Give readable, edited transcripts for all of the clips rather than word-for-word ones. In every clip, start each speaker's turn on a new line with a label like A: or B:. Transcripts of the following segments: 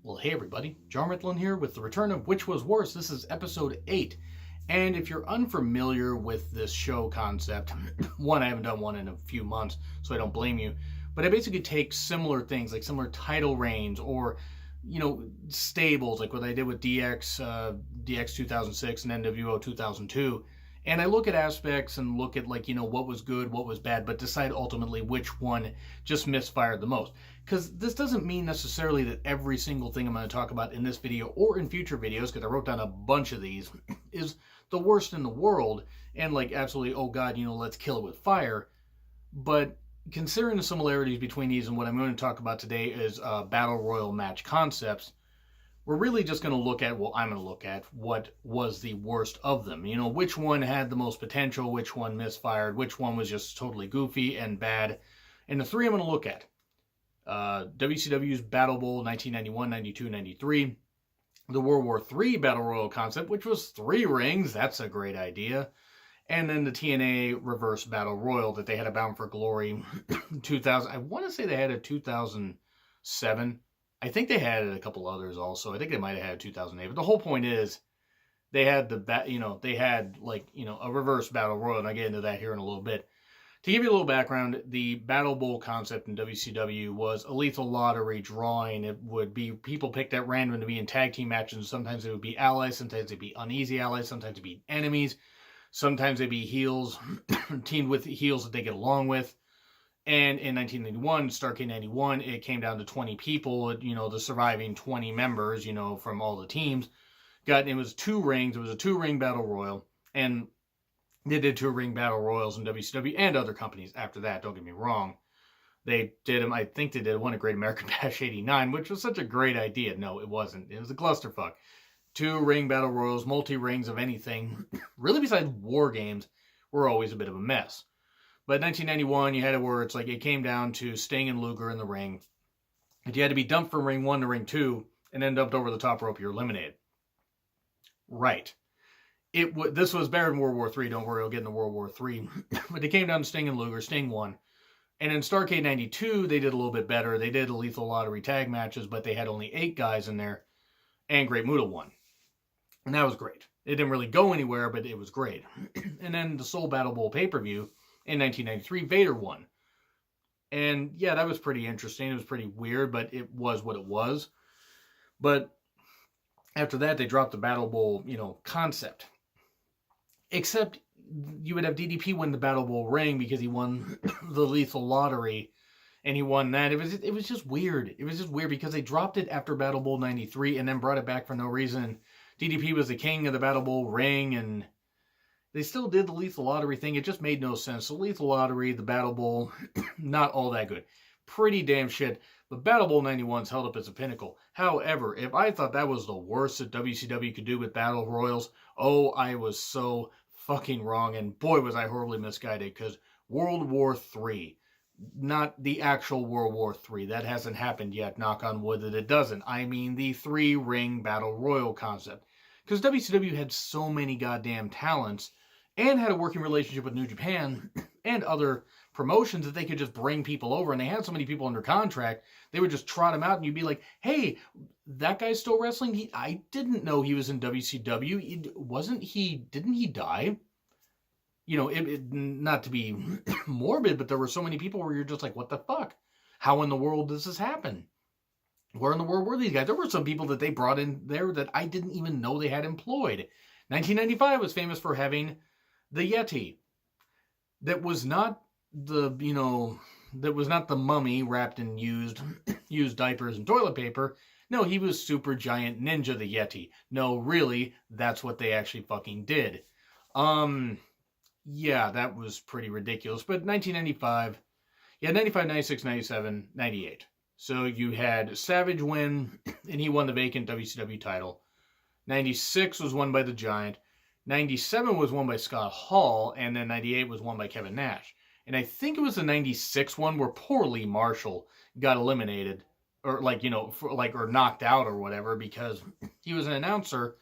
A: Well, hey everybody, John Ritlin here with the return of Which Was Worse. This is episode 8. And if you're unfamiliar with this show concept, one, I haven't done one in a few months, so I don't blame you. But I basically take similar things, like similar title reigns or, stables, like what I did with DX 2006 and NWO 2002. And I look at aspects and look at, what was good, what was bad, but decide ultimately which one just misfired the most. Because this doesn't mean necessarily that every single thing I'm going to talk about in this video or in future videos, because I wrote down a bunch of these, is the worst in the world and absolutely, oh God, let's kill it with fire. But considering the similarities between these and what I'm going to talk about today is battle royal match concepts, we're really just going to look at, I'm going to look at what was the worst of them. Which one had the most potential, which one misfired, which one was just totally goofy and bad. And the three I'm going to look at. WCW's Battlebowl 1991, 92, 93. The World War III Battle Royal concept, which was 3 rings. That's a great idea. And then the TNA Reverse Battle Royal that they had a Bound for Glory 2000. I want to say they had a 2007. I think they had a couple others also. I think they might have had 2008. But the whole point is they had a reverse battle royal, and I'll get into that here in a little bit. To give you a little background, the Battle Bowl concept in WCW was a lethal lottery drawing. It would be people picked at random to be in tag team matches. Sometimes it would be allies, sometimes it'd be uneasy allies, sometimes it'd be enemies, sometimes they'd be heels, teamed with heels that they get along with. And in 1991, Starrcade 91, it came down to 20 people, the surviving 20 members, from all the teams. It was 2 rings. It was a 2-ring battle royal. And they did 2-ring battle royals in WCW and other companies after that, don't get me wrong. They did them, I think they did one at Great American Bash 89, which was such a great idea. No, it wasn't. It was a clusterfuck. 2-ring battle royals, multi-rings of anything, really besides war games, were always a bit of a mess. But 1991, you had it where it came down to Sting and Luger in the ring. If you had to be dumped from ring 1 to ring 2 and then dumped over the top rope, you're eliminated. Right. This was better than World War III. Don't worry, I'll get into World War III. But it came down to Sting and Luger. Sting won. And in Starrcade 92, they did a little bit better. They did a lethal lottery tag matches, but they had only 8 guys in there. And Great Muta won. And that was great. It didn't really go anywhere, but it was great. And then the Soul Battle Bowl pay-per-view, in 1993, Vader won. And yeah, that was pretty interesting. It was pretty weird, but it was what it was. But after that, they dropped the Battle Bowl, concept. Except you would have DDP win the Battle Bowl ring because he won the lethal lottery. And he won that. It was just weird. It was just weird because they dropped it after Battle Bowl 93 and then brought it back for no reason. DDP was the king of the Battle Bowl ring, and they still did the lethal lottery thing. It just made no sense. The lethal lottery, the Battle Bowl, not all that good. Pretty damn shit. But Battle Bowl 91's held up as a pinnacle. However, if I thought that was the worst that WCW could do with battle royals, oh, I was so fucking wrong. And boy, was I horribly misguided, because World War III, not the actual World War III, that hasn't happened yet, knock on wood that it doesn't. I mean the 3-ring battle royal concept. Because WCW had so many goddamn talents and had a working relationship with New Japan and other promotions that they could just bring people over. And they had so many people under contract, they would just trot them out and you'd be like, hey, that guy's still wrestling? I didn't know he was in WCW. Didn't he die? Not to be morbid, but there were so many people where you're just like, what the fuck? How in the world does this happen? Where in the world were these guys? There were some people that they brought in there that I didn't even know they had employed. 1995 was famous for having the Yeti. That was not the mummy wrapped in used diapers and toilet paper. No, he was Super Giant Ninja the Yeti. No, really, that's what they actually fucking did. Yeah, that was pretty ridiculous. But 1995, 95, 96, 97, 98. So you had Savage win, and he won the vacant WCW title. 96 was won by the Giant. 97 was won by Scott Hall, and then 98 was won by Kevin Nash. And I think it was the 96 one where poor Lee Marshall got eliminated, or knocked out or whatever, because he was an announcer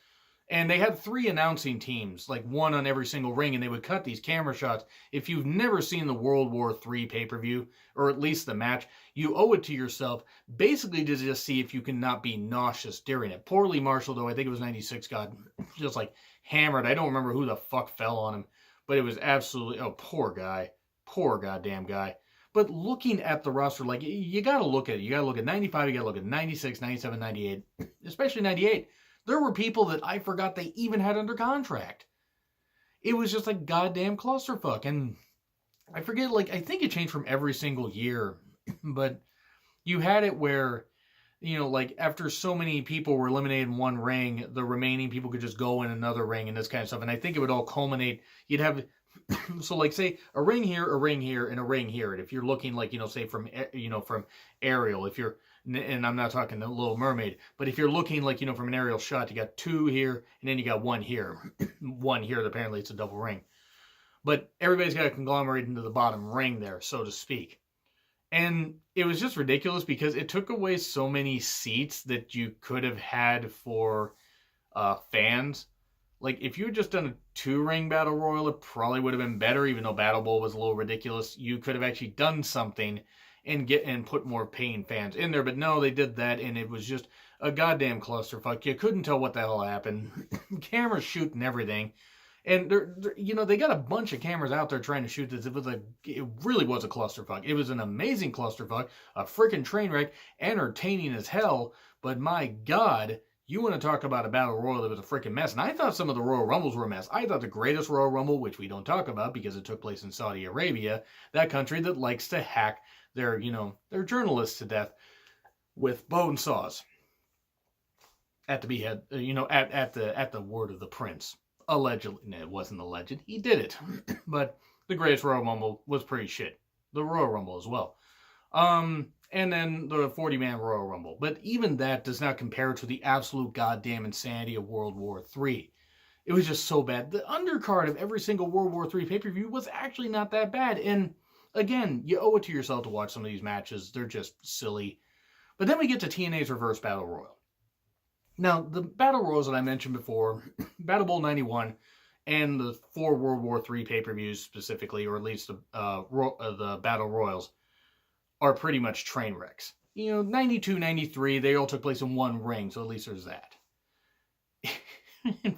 A: And they had 3 announcing teams, like one on every single ring, and they would cut these camera shots. If you've never seen the World War III pay-per-view, or at least the match, you owe it to yourself basically to just see if you can not be nauseous during it. Poorly marshaled, though, I think it was 96, got just like hammered. I don't remember who the fuck fell on him, but it was absolutely, oh, poor guy. Poor goddamn guy. But looking at the roster, like, you got to look at it. You got to look at 95, you got to look at 96, 97, 98, especially 98. There were people that I forgot they even had under contract. It was just like goddamn clusterfuck. And I forget, like, I think it changed from every single year. But you had it where, you know, like, after so many people were eliminated in one ring, the remaining people could just go in another ring and this kind of stuff. And I think it would all culminate. You'd have, so like, say, a ring here, and a ring here. And if you're looking, like, you know, say from Ariel, if you're, and I'm not talking the Little Mermaid, but if you're looking, like, you know, from an aerial shot, you got 2 here, and then you got 1 here. 1 here, apparently it's a double ring. But everybody's got to conglomerate into the bottom ring there, so to speak. And it was just ridiculous because it took away so many seats that you could have had for fans. Like, if you had just done a 2-ring battle royal, it probably would have been better, even though Battlebowl was a little ridiculous. You could have actually done something and put more paying fans in there. But no, they did that, and it was just a goddamn clusterfuck. You couldn't tell what the hell happened. Cameras shooting everything. And you know, they got a bunch of cameras out there trying to shoot this. It really was a clusterfuck. It was an amazing clusterfuck, a freaking train wreck, entertaining as hell. But my God, you want to talk about a battle royal that was a freaking mess. And I thought some of the Royal Rumbles were a mess. I thought the greatest Royal Rumble, which we don't talk about because it took place in Saudi Arabia, that country that likes to hack their journalists to death with bone saws at the behead, at the word of the prince. Allegedly. No, it wasn't alleged. He did it. But the greatest Royal Rumble was pretty shit. The Royal Rumble as well. And then the 40-man Royal Rumble. But even that does not compare to the absolute goddamn insanity of World War III. It was just so bad. The undercard of every single World War III pay-per-view was actually not that bad. And again, you owe it to yourself to watch some of these matches. They're just silly. But then we get to TNA's Reverse Battle Royal. Now, the Battle Royals that I mentioned before, Battlebowl 91, and the 4 World War III pay-per-views specifically, or at least the Battle Royals, are pretty much train wrecks. You know, 92, 93, they all took place in one ring, so at least there's that. in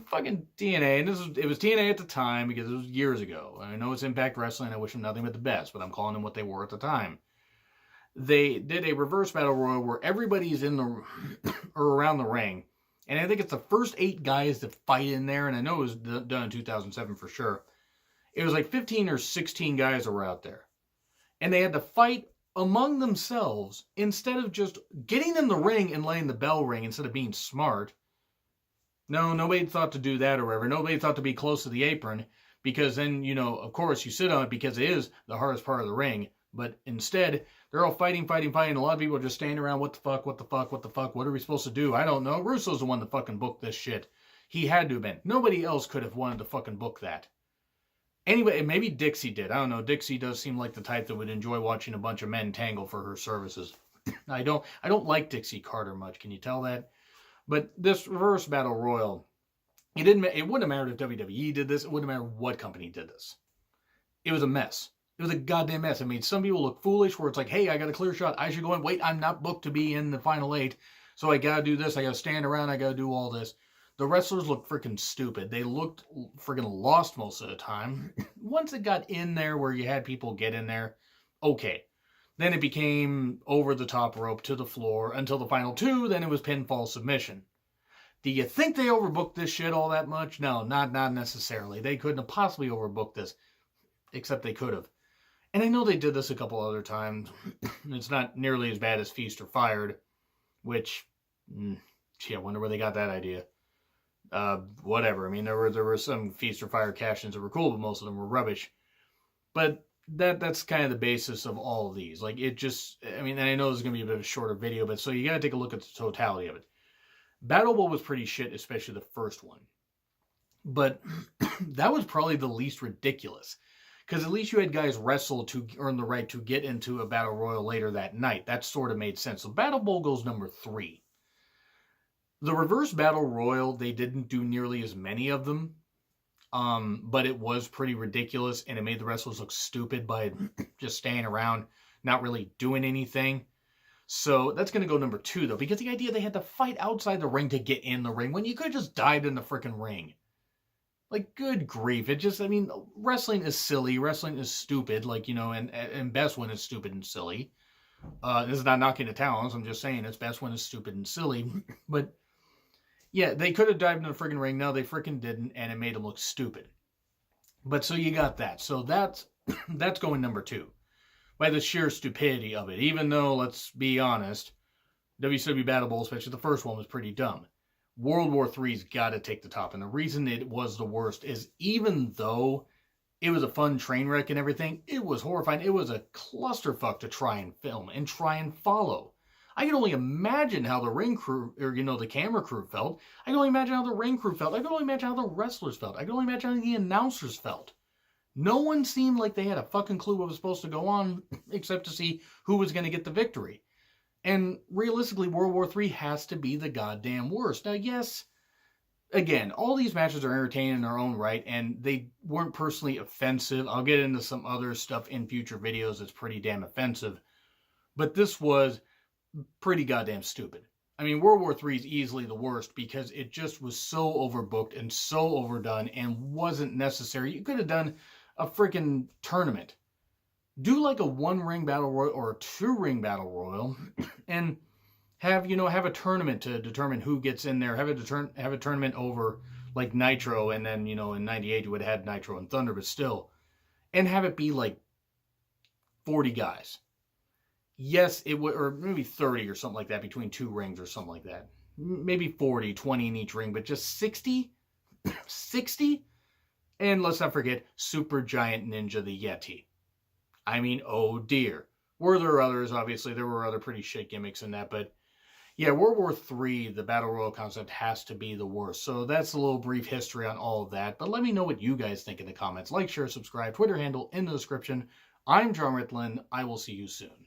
A: fucking TNA, and it was TNA at the time because it was years ago. I know it's Impact Wrestling, I wish them nothing but the best, but I'm calling them what they were at the time. They did a reverse battle royal where everybody's in the or around the ring, and I think it's the first 8 guys that fight in there, and I know it was done in 2007 for sure. It was like 15 or 16 guys that were out there, and they had to fight among themselves instead of just getting in the ring and letting the bell ring instead of being smart. No, nobody thought to do that or whatever. Nobody thought to be close to the apron because then, you know, of course you sit on it because it is the hardest part of the ring. But instead, they're all fighting. A lot of people are just standing around, what the fuck, what are we supposed to do? I don't know. Russo's the one that fucking booked this shit. He had to have been. Nobody else could have wanted to fucking book that. Anyway, maybe Dixie did. I don't know. Dixie does seem like the type that would enjoy watching a bunch of men tangle for her services. I don't like Dixie Carter much. Can you tell that? But this reverse battle royal, it wouldn't have mattered if WWE did this. It wouldn't matter what company did this. It was a mess. It was a goddamn mess. I mean, some people look foolish where it's like, hey, I got a clear shot. I should go in. Wait, I'm not booked to be in the final 8. So I got to do this. I got to stand around. I got to do all this. The wrestlers looked freaking stupid. They looked freaking lost most of the time. Once it got in there where you had people get in there, okay. Then it became over the top rope to the floor until the final 2. Then it was pinfall submission. Do you think they overbooked this shit all that much? No, not necessarily. They couldn't have possibly overbooked this, except they could have. And I know they did this a couple other times. It's not nearly as bad as Feast or Fired, which, I wonder where they got that idea. Whatever. I mean, there were some Feast or Fire cash-ins that were cool, but most of them were rubbish. But that's kind of the basis of all of these. Like, it just, I mean, and I know this is going to be a bit of a shorter video, but so you got to take a look at the totality of it. Battlebowl was pretty shit, especially the first one. But that was probably the least ridiculous. Because at least you had guys wrestle to earn the right to get into a battle royal later that night. That sort of made sense. So Battlebowl goes number 3. The reverse battle royal, they didn't do nearly as many of them. But it was pretty ridiculous, and it made the wrestlers look stupid by just staying around, not really doing anything. So that's going to go number 2, though, because the idea they had to fight outside the ring to get in the ring when you could have just died in the freaking ring. Like, good grief. It just, I mean, wrestling is silly. Wrestling is stupid. Like, and best when it's stupid and silly. This is not knocking the talents. I'm just saying it's best when it's stupid and silly. But, yeah, they could have dived in the freaking ring. No, they freaking didn't, and it made them look stupid. But so you got that. So that's going number 2. By the sheer stupidity of it. Even though, let's be honest, WCW Battlebowl, especially the first one, was pretty dumb. World War III's got to take the top. And the reason it was the worst is even though it was a fun train wreck and everything, it was horrifying. It was a clusterfuck to try and film and try and follow. I can only imagine how the ring crew, or, the camera crew felt. I can only imagine how the ring crew felt. I can only imagine how the wrestlers felt. I can only imagine how the announcers felt. No one seemed like they had a fucking clue what was supposed to go on, except to see who was going to get the victory. And realistically, World War III has to be the goddamn worst. Now, yes, again, all these matches are entertaining in their own right, and they weren't personally offensive. I'll get into some other stuff in future videos that's pretty damn offensive. But this was pretty goddamn stupid. I mean, World War III is easily the worst because it just was so overbooked and so overdone and wasn't necessary. You could have done a freaking tournament. Do like a 1-ring battle royal or a 2-ring battle royal, and have a tournament to determine who gets in there. Have a tournament over like Nitro, and then in '98 you would have had Nitro and Thunder, but still, and have it be like 40 guys. Yes, it would, or maybe 30 or something like that between 2 rings or something like that. Maybe 40, 20 in each ring, but just 60, 60, and let's not forget Super Giant Ninja the Yeti. I mean, oh dear. Were there others? Obviously, there were other pretty shit gimmicks in that, but yeah, World War III, the Battle Royal concept has to be the worst. So that's a little brief history on all of that, but let me know what you guys think in the comments. Like, share, subscribe, Twitter handle in the description. I'm John Ritlin. I will see you soon.